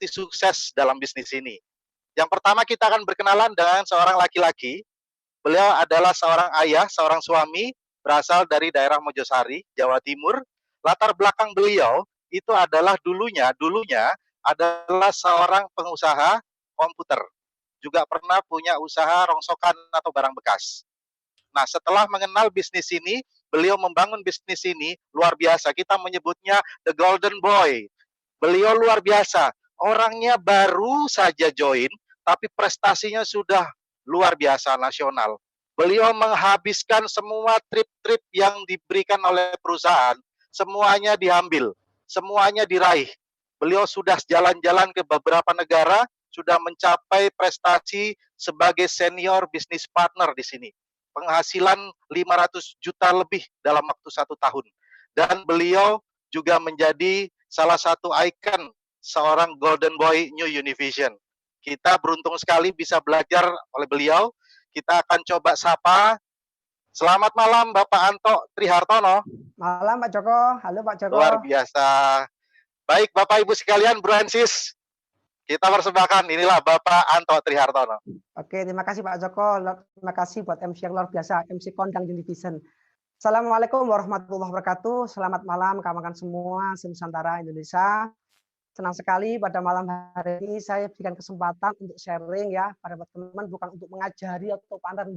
terbukti sukses dalam bisnis ini. Yang pertama kita akan berkenalan dengan seorang laki-laki. Beliau adalah seorang ayah, seorang suami, berasal dari daerah Mojosari, Jawa Timur. Latar belakang beliau itu adalah dulunya adalah seorang pengusaha komputer. Juga pernah punya usaha rongsokan atau barang bekas. Nah, setelah mengenal bisnis ini, beliau membangun bisnis ini luar biasa. Kita menyebutnya The Golden Boy. Beliau luar biasa. Orangnya baru saja join, tapi prestasinya sudah luar biasa nasional. Beliau menghabiskan semua trip-trip yang diberikan oleh perusahaan, semuanya diambil, semuanya diraih. Beliau sudah jalan-jalan ke beberapa negara, sudah mencapai prestasi sebagai senior business partner di sini. Penghasilan 500 juta lebih dalam waktu 1 tahun. Dan beliau juga menjadi salah satu ikon seorang Golden Boy New Univision. Kita beruntung sekali bisa belajar oleh beliau. Kita akan coba sapa. Selamat malam Bapak Anto Trihartono. Malam Pak Joko. Halo Pak Joko. Luar biasa. Baik Bapak Ibu sekalian, Bro and Sis, kita persembahkan inilah Bapak Anto Trihartono. Oke, terima kasih Pak Joko. Terima kasih buat MC yang luar biasa, MC Kondang Univision. Assalamualaikum warahmatullahi wabarakatuh. Selamat malam kawan-kawan semua Nusantara Indonesia. Senang sekali pada malam hari ini saya berikan kesempatan untuk sharing ya pada teman-teman, bukan untuk mengajari atau pandang,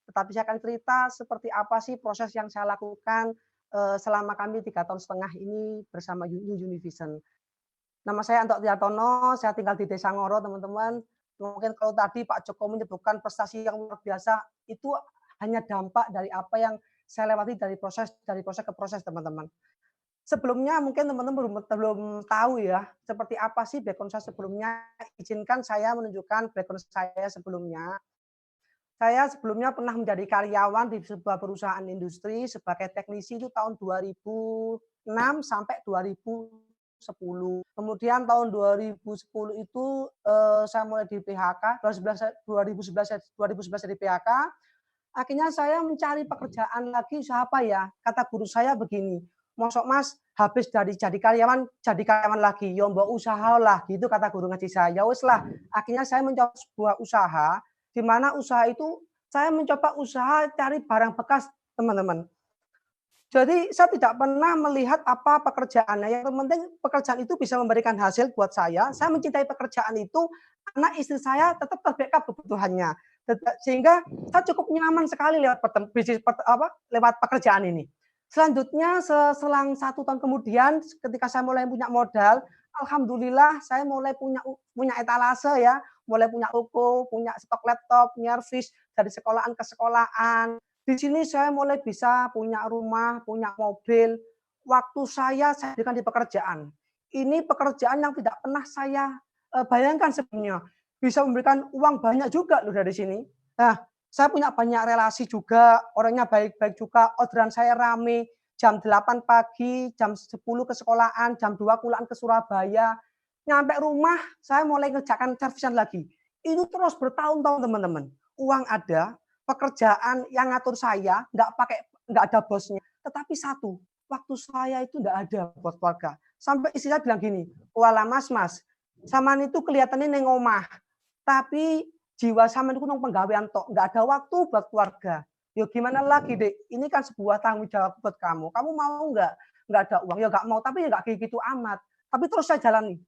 tetapi saya akan cerita seperti apa sih proses yang saya lakukan selama kami 3,5 tahun ini bersama New Univision. Nama saya Anto Trihartono, saya tinggal di Desa Ngoro, teman-teman. Mungkin kalau tadi Pak Joko menyebutkan prestasi yang luar biasa, itu hanya dampak dari apa yang saya lewati dari proses ke proses, teman-teman. Sebelumnya mungkin teman-teman belum tahu ya, seperti apa sih background saya sebelumnya. Izinkan saya menunjukkan background saya sebelumnya. Saya sebelumnya pernah menjadi karyawan di sebuah perusahaan industri sebagai teknisi itu tahun 2006 sampai 2010. Kemudian tahun 2010 itu saya mulai di PHK, 2011 di PHK. Akhirnya saya mencari pekerjaan lagi, usaha apa ya? Kata guru saya begini, "Mosok Mas, habis dari jadi karyawan lagi, yo mbok usaha lah," gitu kata guru ngaji saya. Ya wis lah, akhirnya saya mencoba sebuah usaha, di mana usaha itu saya mencoba usaha cari barang bekas, teman-teman. Jadi saya tidak pernah melihat apa pekerjaannya. Yang penting pekerjaan itu bisa memberikan hasil buat saya. Saya mencintai pekerjaan itu karena istri saya tetap terbackup kebutuhannya. Sehingga saya cukup nyaman sekali lewat bisnis lewat pekerjaan ini. Selanjutnya selang 1 tahun kemudian ketika saya mulai punya modal, alhamdulillah saya mulai punya etalase ya, mulai punya toko, punya stok laptop, nyervis dari sekolahan ke sekolahan. Di sini saya mulai bisa punya rumah, punya mobil. Waktu saya berikan di pekerjaan. Ini pekerjaan yang tidak pernah saya bayangkan sebelumnya. Bisa memberikan uang banyak juga loh dari sini. Nah, saya punya banyak relasi juga, orangnya baik-baik juga, orderan saya rame, jam 8 pagi, jam 10 ke sekolahan, jam 2 pulang ke Surabaya. Nyampe rumah, saya mulai ngerjakan servisan lagi. Itu terus bertahun-tahun teman-teman. Uang ada, pekerjaan yang ngatur saya, nggak ada bosnya. Tetapi satu, waktu saya itu nggak ada buat keluarga. Sampai istri saya bilang gini, "Walah mas, saman itu kelihatannya neng omah, tapi jiwa saman itu nong penggawean tok, nggak ada waktu buat keluarga. Yo gimana lagi dek, ini kan sebuah tanggung jawab buat kamu. Kamu mau nggak ada uang? Ya nggak mau, tapi ya nggak kayak gitu amat. Tapi terus saya jalani.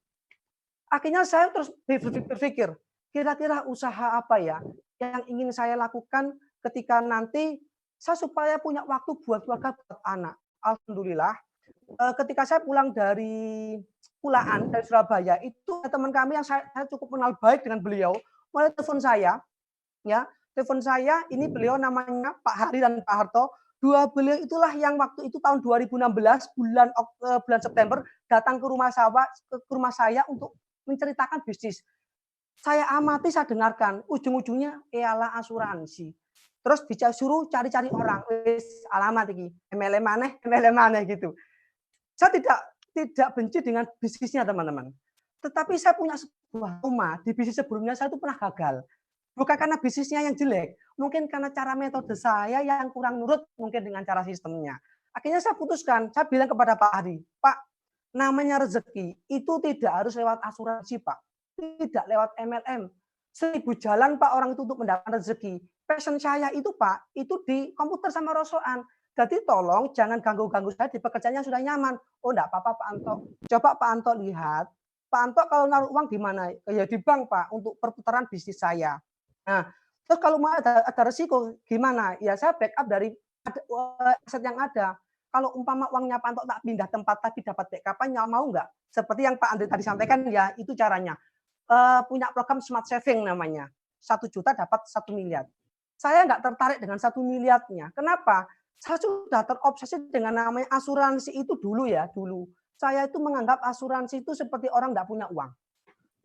Akhirnya saya terus berpikir, kira-kira usaha apa ya yang ingin saya lakukan ketika nanti saya supaya punya waktu buat keluarga, buat anak. Alhamdulillah, ketika saya pulang dari dari Surabaya, itu teman kami yang saya cukup kenal baik dengan beliau, mulai telepon saya, ya, telepon saya, ini beliau namanya Pak Hari dan Pak Harto. Dua beliau itulah yang waktu itu tahun 2016 bulan September datang ke rumah saya untuk menceritakan bisnis. Saya amati, saya dengarkan, ujung-ujungnya ialah asuransi. Terus disuruh cari-cari orang, wis alamat iki, MLM maneh gitu. Saya tidak benci dengan bisnisnya teman-teman. Tetapi saya punya sebuah rumah, di bisnis sebelumnya saya itu pernah gagal. Bukan karena bisnisnya yang jelek, mungkin karena cara metode saya yang kurang nurut mungkin dengan cara sistemnya. Akhirnya saya putuskan, saya bilang kepada Pak Hadi, "Pak, Namanya rezeki itu tidak harus lewat asuransi, Pak. Tidak lewat MLM. 1000 jalan Pak orang itu untuk mendapatkan rezeki. Passion saya itu Pak, itu di komputer sama rosokan. Jadi tolong jangan ganggu-ganggu saya di pekerjaan yang sudah nyaman. Oh enggak apa-apa Pak Anto. Coba Pak Anto lihat, Pak Anto kalau naruh uang di mana? Ya di bank Pak, untuk perputaran bisnis saya. Nah, terus kalau mau ada resiko gimana? Ya saya backup dari aset yang ada. Kalau umpama uangnya Pak Anto tak pindah tempat tapi dapat backup-nya, mau nggak? Seperti yang Pak Andri tadi sampaikan ya, itu caranya. Punya program smart saving namanya. 1 juta dapat 1 miliar. Saya nggak tertarik dengan 1 miliarnya. Kenapa? Saya sudah terobsesi dengan namanya asuransi itu dulu ya, dulu. Saya itu menganggap asuransi itu seperti orang nggak punya uang.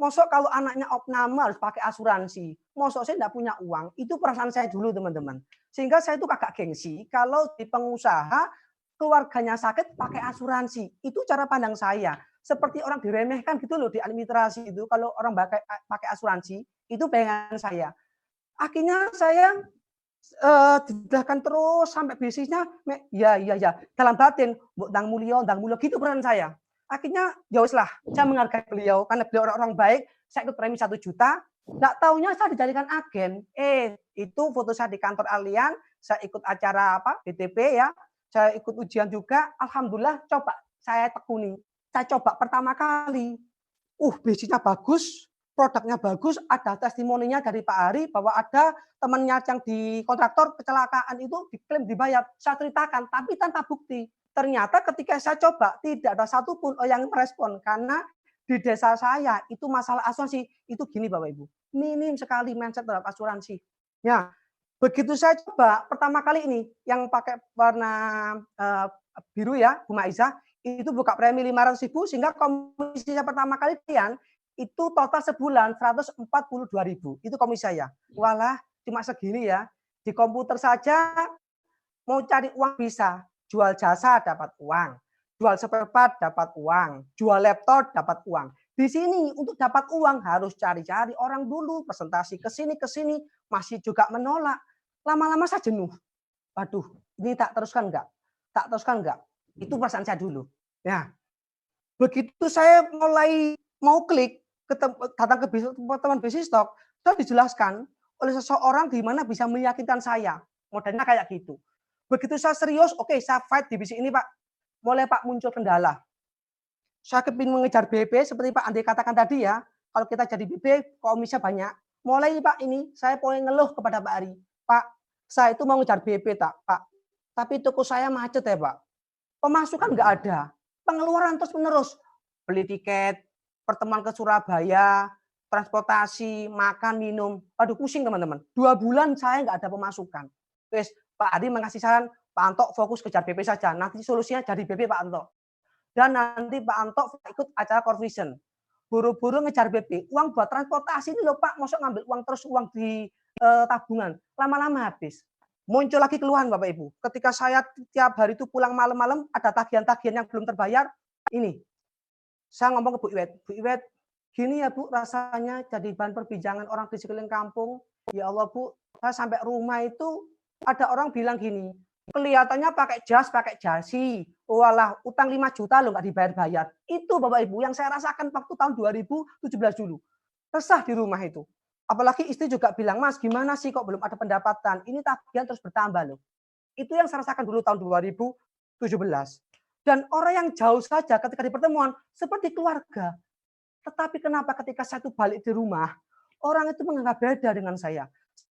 Mosok kalau anaknya opname harus pakai asuransi. Mosok saya nggak punya uang. Itu perasaan saya dulu teman-teman. Sehingga saya itu agak gengsi kalau di pengusaha keluarganya sakit pakai asuransi. Itu cara pandang saya. Seperti orang diremehkan gitu loh di administrasi itu kalau orang pakai asuransi. Itu bayangan saya. Akhirnya saya didahkan terus sampai bisnisnya ya dalam batin ndang mulya gitu peran saya. Akhirnya ya wis lah, saya menghargai beliau karena beliau orang baik, saya ikut premi 1 juta. Nggak taunya saya dijadikan agen. Itu foto saya di kantor Allian, saya ikut acara apa BTP ya, saya ikut ujian juga. Alhamdulillah coba saya tekuni. Saya coba pertama kali. Bisnisnya bagus, produknya bagus, ada testimoninya dari Pak Ari bahwa ada temannya yang di kontraktor kecelakaan itu diklaim dibayar. Saya ceritakan, tapi tanpa bukti. Ternyata ketika saya coba, tidak ada satupun yang merespon. Karena di desa saya itu masalah asuransi, itu gini Bapak Ibu. Minim sekali mindset terhadap asuransi. Ya, begitu saya coba, pertama kali ini, yang pakai warna biru ya, Bu Maiza, itu buka premi 500.000 sehingga komisinya pertama kali itu total sebulan 142.000. Itu komisi saya. Walah, cuma segini ya. Di komputer saja mau cari uang bisa. Jual jasa dapat uang. Jual spare part dapat uang. Jual laptop dapat uang. Di sini untuk dapat uang harus cari-cari orang dulu, presentasi ke sini masih juga menolak. Lama-lama saya jenuh. Waduh, ini tak teruskan enggak? Tak teruskan enggak? Itu perasaan saya dulu. Ya, begitu saya mulai mau klik datang ke teman bisnis talk, saya dijelaskan oleh seseorang di mana bisa meyakinkan saya. Modelnya kayak gitu. Begitu saya serius, oke, saya fight di bisnis ini Pak. Mulai Pak muncul kendala. Saya kepingin mengejar BP seperti Pak Andi katakan tadi ya. Kalau kita jadi BP, komisinya banyak. Mulai Pak ini, saya mulai ngeluh kepada Pak Ari. Pak, saya itu mau ngejar BP tak, Pak. Tapi toko saya macet ya Pak. Pemasukan nggak ada. Pengeluaran terus menerus. Beli tiket, pertemuan ke Surabaya, transportasi, makan, minum. Aduh pusing teman-teman. 2 bulan saya nggak ada pemasukan. Wes, Pak Adi mengasih saran, Pak Anto fokus kejar BP saja. Nanti solusinya jadi BP Pak Anto. Dan nanti Pak Anto ikut acara Core Vision. Buru-buru ngejar BP. Uang buat transportasi ini loh Pak, masuk ngambil uang terus, uang di tabungan. Lama-lama habis. Muncul lagi keluhan Bapak Ibu. Ketika saya tiap hari itu pulang malam-malam, ada tagihan-tagihan yang belum terbayar. Ini, saya ngomong ke Bu Iwet, gini ya Bu, rasanya jadi bahan perbincangan orang di sekeliling kampung. Ya Allah Bu, saya sampai rumah itu ada orang bilang gini, kelihatannya pakai jas, pakai jasi. Walah, utang 5 juta loh nggak dibayar-bayar. Itu Bapak Ibu yang saya rasakan waktu tahun 2017 dulu. Resah di rumah itu. Apalagi istri juga bilang, Mas gimana sih kok belum ada pendapatan? Ini tagihan terus bertambah loh. Itu yang saya rasakan dulu tahun 2017. Dan orang yang jauh saja ketika di pertemuan seperti keluarga. Tetapi kenapa ketika saya itu balik di rumah, orang itu menganggap beda dengan saya.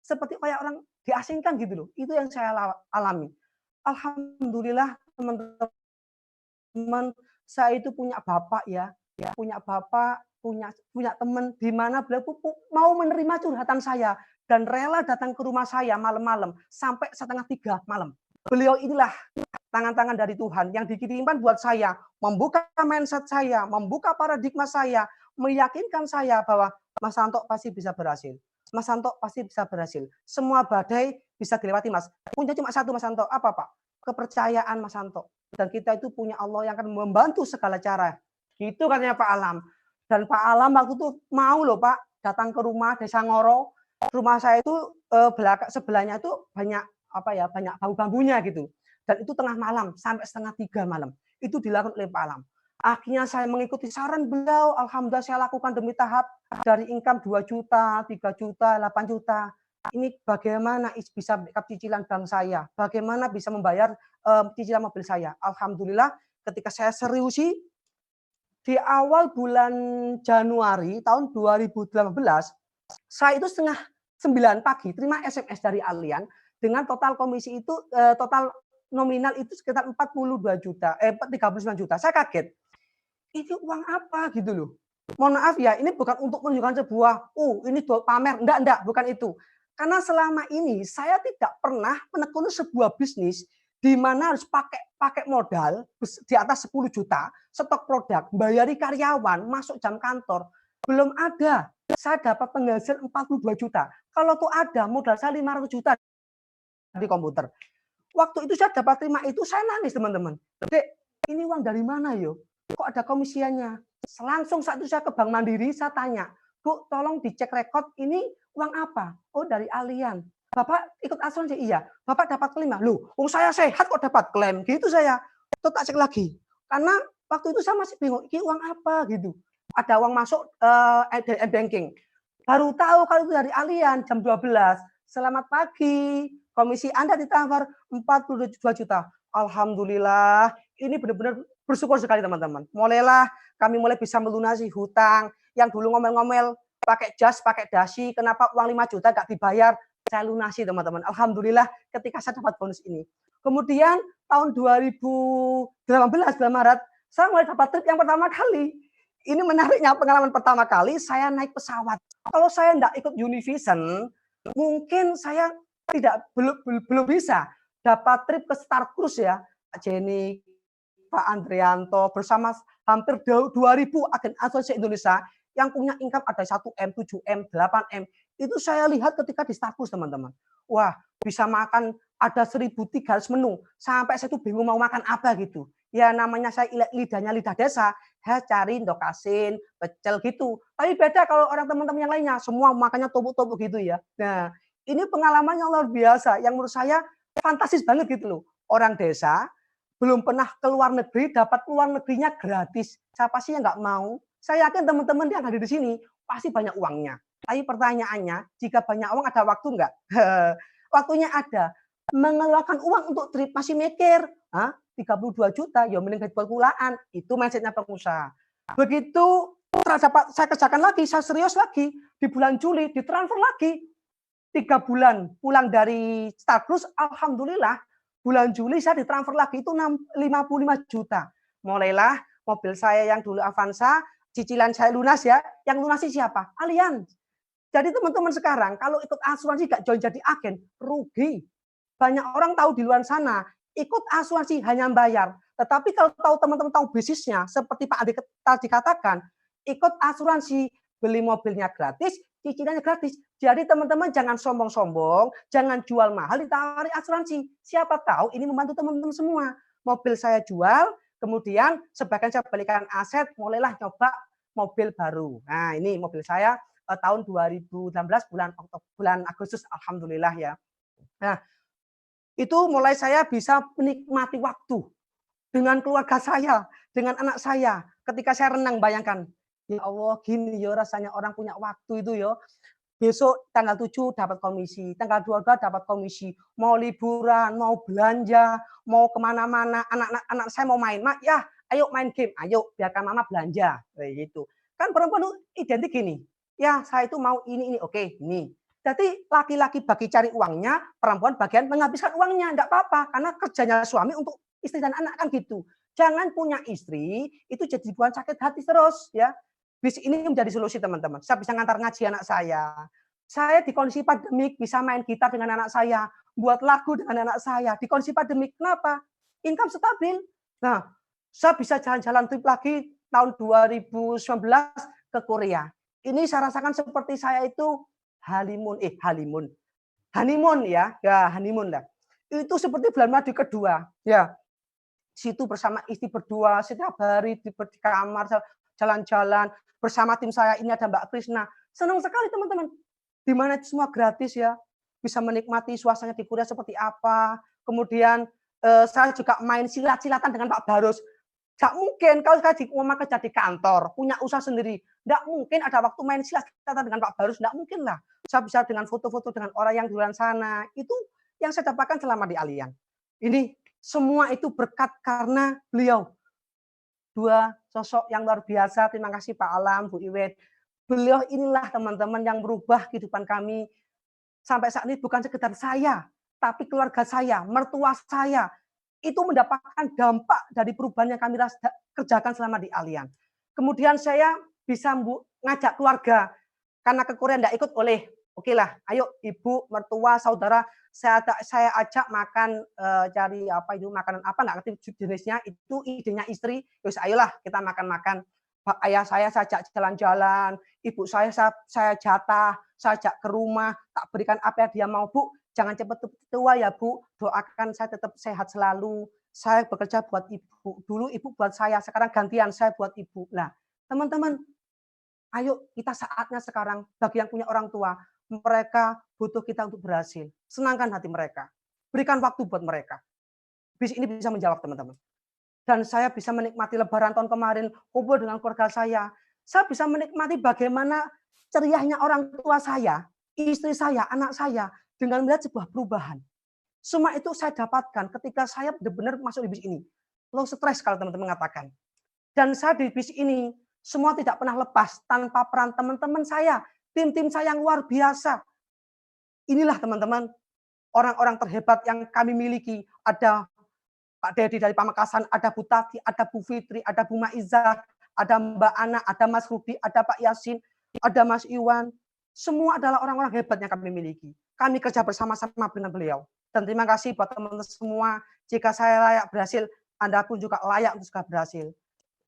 Seperti kayak orang diasingkan gitu loh. Itu yang saya alami. Alhamdulillah teman-teman, saya itu punya bapak ya, punya bapak, punya teman di mana beliau mau menerima curhatan saya dan rela datang ke rumah saya malam-malam sampai 2:30 malam. Beliau inilah tangan-tangan dari Tuhan yang dikirimkan buat saya, membuka mindset saya, membuka paradigma saya, meyakinkan saya bahwa Mas Santo pasti bisa berhasil. Mas Santo pasti bisa berhasil. Semua badai bisa dilewati Mas. Punya cuma satu Mas Santo, apa Pak? Kepercayaan Mas Santo. Dan kita itu punya Allah yang akan membantu segala cara. Gitu katanya Pak Alam. Dan Pak Alam waktu itu mau loh Pak datang ke rumah Desa Ngoro. Rumah saya itu sebelahnya itu banyak banyak bambu-bambunya gitu. Dan itu tengah malam sampai 2:30 malam. Itu dilakukan oleh Pak Alam. Akhirnya saya mengikuti saran beliau, alhamdulillah saya lakukan demi tahap dari income 2 juta, 3 juta, 8 juta. Ini bagaimana bisa backup cicilan bank saya, bagaimana bisa membayar cicilan mobil saya. Alhamdulillah ketika saya seriusi di awal bulan Januari tahun 2018, saya itu setengah 9 pagi terima SMS dari Allianz dengan total komisi itu total nominal itu sekitar 42 juta, 39 juta. Saya kaget. Ini uang apa gitu loh. Mohon maaf ya, ini bukan untuk menunjukkan sebuah, ini pamer, enggak, bukan itu. Karena selama ini saya tidak pernah menekuni sebuah bisnis di mana harus pakai modal di atas 10 juta, stok produk, bayari karyawan, masuk jam kantor. Belum ada. Saya dapat penghasilan 42 juta. Kalau tuh ada, modal saya 500 juta di komputer. Waktu itu saya dapat terima itu, saya nangis teman-teman. Dek, ini uang dari mana yo? Kok ada komisiannya? Langsung saat itu saya ke Bank Mandiri, saya tanya, Bu, tolong dicek rekod ini uang apa? Oh, dari Allianz. Bapak ikut asuransi? Iya. Bapak dapat klaim? Loh, saya sehat kok dapat klaim? Gitu saya. Terus tak cek lagi. Karena waktu itu saya masih bingung, ini uang apa gitu. Ada uang masuk dari banking. Baru tahu kalau itu dari Allianz jam 12. Selamat pagi, komisi Anda ditawar 42 juta. Alhamdulillah, ini benar-benar bersyukur sekali teman-teman. Kami mulai bisa melunasi hutang yang dulu ngomel-ngomel pakai jas, pakai dasi, kenapa uang 5 juta gak dibayar? Saya lunasi teman-teman. Alhamdulillah ketika saya dapat bonus ini. Kemudian tahun 2018 bulan Maret, saya mulai dapat trip yang pertama kali. Ini menariknya pengalaman pertama kali saya naik pesawat. Kalau saya enggak ikut Univision, mungkin saya belum bisa dapat trip ke Star Cruise ya. Pak Jenny, Pak Andrianto bersama hampir 2.000 agen asuransi Indonesia yang punya income ada 1M, 7M, 8M. Itu saya lihat ketika di Star Cruise teman-teman. Wah, bisa makan ada 1.300 menu. Sampai saya tuh bingung mau makan apa gitu. Ya namanya saya lidahnya lidah desa, saya cari dokasin, pecel gitu. Tapi beda kalau orang teman-teman yang lainnya, semua makannya tumpuk-tumpuk gitu ya. Nah, ini pengalamannya luar biasa yang menurut saya fantastis banget gitu loh. Orang desa belum pernah ke luar negeri, dapat luar negerinya gratis. Siapa sih yang nggak mau? Saya yakin teman-teman yang hadir di sini pasti banyak uangnya. Tapi pertanyaannya, jika banyak uang ada waktu nggak? Waktunya ada. Mengeluarkan uang untuk trip masih mikir. 32 juta, ya mending buat kulaan. Itu mindsetnya pengusaha. Begitu dapat saya kerjakan lagi, saya serius lagi. Di bulan Juli, ditransfer lagi. 3 bulan pulang dari Star Cruise, alhamdulillah bulan Juli saya ditransfer lagi itu 55 juta. Mulailah mobil saya yang dulu Avanza, cicilan saya lunas ya. Yang lunasi siapa? Allianz. Jadi teman-teman sekarang kalau ikut asuransi gak join jadi agen, rugi. Banyak orang tahu di luar sana, ikut asuransi hanya bayar. Tetapi kalau tahu teman-teman tahu bisnisnya, seperti Pak Adi tadi katakan, ikut asuransi, beli mobilnya gratis, cicilannya gratis. Jadi teman-teman jangan sombong-sombong, jangan jual mahal ditawari asuransi. Siapa tahu ini membantu teman-teman semua. Mobil saya jual, kemudian sebagian saya belikan aset, mulailah nyoba mobil baru. Nah ini mobil saya tahun 2016 bulan Agustus, alhamdulillah ya. Nah itu mulai saya bisa menikmati waktu dengan keluarga saya, dengan anak saya. Ketika saya renang, bayangkan, ya Allah gini ya rasanya orang punya waktu itu ya. Besok tanggal 7 dapat komisi, tanggal 22 dapat komisi, mau liburan, mau belanja, mau kemana-mana, anak-anak saya mau main, Mak ya ayo main game, ayo biarkan mama belanja, kayak gitu. Kan perempuan itu identik gini, ya saya itu mau ini, oke ini. Jadi laki-laki bagi cari uangnya, perempuan bagian menghabiskan uangnya, enggak apa-apa, karena kerjanya suami untuk istri dan anak kan gitu. Jangan punya istri itu jadi buat sakit hati terus ya. Bis ini menjadi solusi teman-teman. Saya bisa ngantar ngaji anak saya. Saya di kondisi pandemik bisa main gitar dengan anak saya, buat lagu dengan anak saya. Di kondisi pandemik, kenapa? Income stabil. Nah, saya bisa jalan-jalan trip lagi tahun 2019 ke Korea. Ini saya rasakan seperti saya itu honeymoon ya honeymoon lah. Itu seperti bulan madu kedua, ya. Situ bersama istri berdua setiap hari di kamar jalan-jalan bersama tim saya ini ada Mbak Krisna. Senang sekali teman-teman. Di mana itu semua gratis ya. Bisa menikmati suasananya di Korea seperti apa. Kemudian saya juga main silat-silatan dengan Pak Barus. Nggak mungkin kalau saya mau kerja di kantor, punya usaha sendiri, nggak mungkin ada waktu main silaturahmi dengan Pak Barus, nggak mungkin lah. Saya bisa dengan foto-foto dengan orang yang di luar sana. Itu yang saya dapatkan selama di Allianz. Ini semua itu berkat karena beliau. Dua sosok yang luar biasa. Terima kasih Pak Alam, Bu Iwet. Beliau inilah teman-teman yang merubah kehidupan kami. Sampai saat ini bukan sekedar saya, tapi keluarga saya, mertua saya, itu mendapatkan dampak dari perubahan yang kami kerjakan selama di Allianz. Kemudian saya bisa ngajak keluarga, karena ke Korea tidak ikut oleh, oke lah, ayo ibu, mertua, saudara, saya ajak makan, cari apa itu makanan apa nggak ngerti jenisnya, itu idenya istri, terus ayolah kita makan-makan. Ayah saya ajak jalan-jalan, ibu saya jatah, saya ajak ke rumah, tak berikan apa yang dia mau, Bu, jangan cepat tua ya Bu, doakan saya tetap sehat selalu, saya bekerja buat ibu, dulu ibu buat saya, sekarang gantian saya buat ibu. Nah, teman-teman, ayo kita saatnya sekarang bagi yang punya orang tua, mereka butuh kita untuk berhasil. Senangkan hati mereka, berikan waktu buat mereka. Bis ini bisa menjawab teman-teman. Dan saya bisa menikmati lebaran tahun kemarin, kumpul dengan keluarga saya. Saya bisa menikmati bagaimana ceriahnya orang tua saya, istri saya, anak saya, dengan melihat sebuah perubahan. Semua itu saya dapatkan ketika saya benar-benar masuk di bis ini. Low stress kalau teman-teman mengatakan. Dan saya di bis ini, semua tidak pernah lepas tanpa peran teman-teman saya, tim-tim saya yang luar biasa. Inilah teman-teman, orang-orang terhebat yang kami miliki. Ada Pak Dedi dari Pamekasan, ada Bu Tati, ada Bu Fitri, ada Bu Maiza, ada Mbak Ana, ada Mas Rudi, ada Pak Yasin, ada Mas Iwan. Semua adalah orang-orang hebat yang kami miliki. Kami kerja bersama-sama dengan beliau. Dan terima kasih buat teman-teman semua. Jika saya layak berhasil, Anda pun juga layak untuk juga berhasil.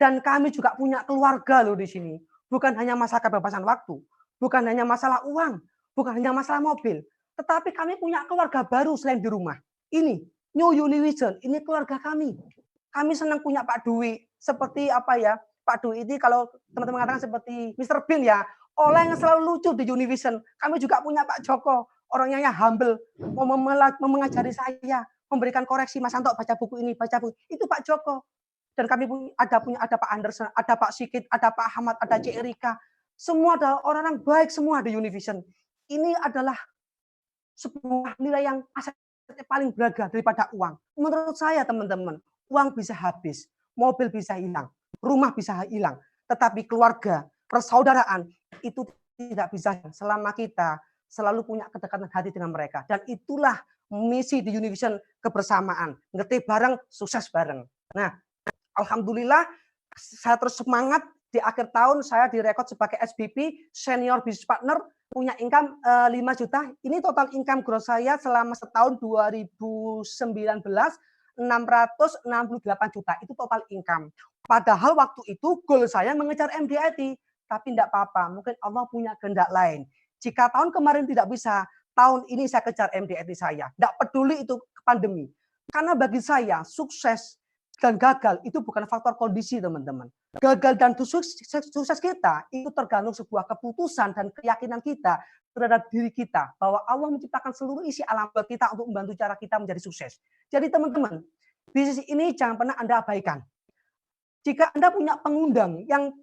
Dan kami juga punya keluarga loh di sini. Bukan hanya masalah kebebasan waktu, bukan hanya masalah uang, bukan hanya masalah mobil, tetapi kami punya keluarga baru selain di rumah. Ini New Univision, ini keluarga kami. Kami senang punya Pak Dwi, seperti apa ya, Pak Dwi ini kalau teman-teman mengatakan seperti Mr. Bean ya, orang yang selalu lucu di Univision. Kami juga punya Pak Joko, orangnya yang humble, mau mengajari saya, memberikan koreksi, Mas Anto baca buku ini, baca buku itu Pak Joko. Dan kami ada Pak Anderson, ada Pak Sikit, ada Pak Ahmad, ada Cik Erika. Semua adalah orang-orang baik semua di Univision. Ini adalah sebuah nilai yang aset paling berharga daripada uang. Menurut saya teman-teman, uang bisa habis, mobil bisa hilang, rumah bisa hilang, tetapi keluarga, persaudaraan itu tidak bisa selama kita selalu punya kedekatan hati dengan mereka. Dan itulah misi di Univision, kebersamaan, ngerti bareng, sukses bareng. Nah, alhamdulillah saya terus semangat. Di akhir tahun saya direkod sebagai SBP, Senior Business Partner, punya income 5 juta. Ini total income gross saya selama setahun 2019, 668 juta. Itu total income. Padahal waktu itu goal saya mengejar MDIT. Tapi tidak apa-apa, mungkin Allah punya kehendak lain. Jika tahun kemarin tidak bisa, tahun ini saya kejar MDIT saya. Tidak peduli itu pandemi. Karena bagi saya, sukses dan gagal itu bukan faktor kondisi, teman-teman. Gagal dan sukses kita itu tergantung sebuah keputusan dan keyakinan kita terhadap diri kita bahwa Allah menciptakan seluruh isi alam buat kita untuk membantu cara kita menjadi sukses. Jadi teman-teman, bisnis ini jangan pernah Anda abaikan. Jika Anda punya pengundang yang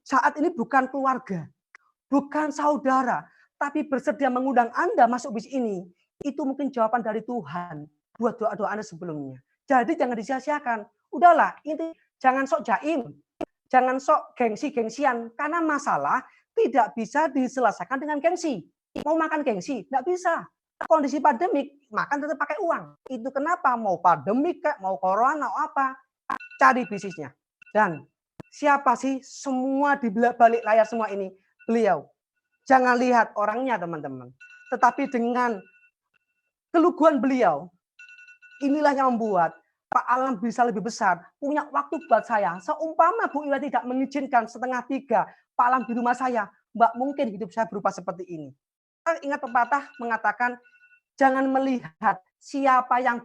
saat ini bukan keluarga, bukan saudara, tapi bersedia mengundang Anda masuk bisnis ini, itu mungkin jawaban dari Tuhan buat doa-doa Anda sebelumnya. Jadi jangan disia-siakan. Udahlah, ini jangan sok jaim, jangan sok gengsi-gengsian, karena masalah tidak bisa diselesaikan dengan gengsi. Mau makan gengsi, tidak bisa. Kondisi pandemik, makan tetap pakai uang. Itu kenapa mau pandemik, mau corona, mau apa, cari bisnisnya. Dan siapa sih semua di balik layar semua ini? Beliau. Jangan lihat orangnya teman-teman, tetapi dengan keluguan beliau, inilah yang membuat Pak Alam bisa lebih besar, punya waktu buat saya. Seumpama Bu Ila tidak mengizinkan 2:30 Pak Alam di rumah saya, Mbak mungkin hidup saya berubah seperti ini. Ingat pepatah mengatakan, jangan melihat siapa yang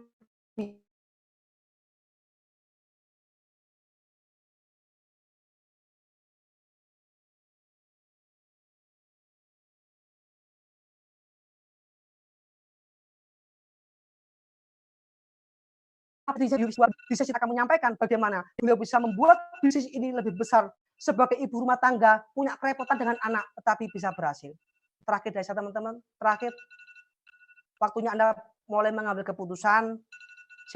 Bisa kita akan menyampaikan bagaimana beliau bisa membuat bisnis ini lebih besar sebagai ibu rumah tangga, punya kerepotan dengan anak, tetapi bisa berhasil. Terakhir dari saya teman-teman, terakhir waktunya Anda mulai mengambil keputusan,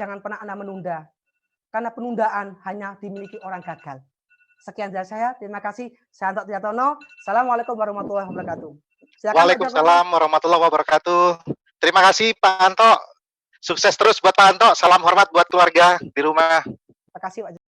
jangan pernah Anda menunda. Karena penundaan hanya dimiliki orang gagal. Sekian dari saya, terima kasih. Saya Anto Triatono. Assalamualaikum warahmatullahi wabarakatuh. Silakan Pak Joko. Waalaikumsalam warahmatullahi wabarakatuh. Terima kasih Pak Anto. Sukses terus buat Pak Anto. Salam hormat buat keluarga di rumah. Terima kasih Pak.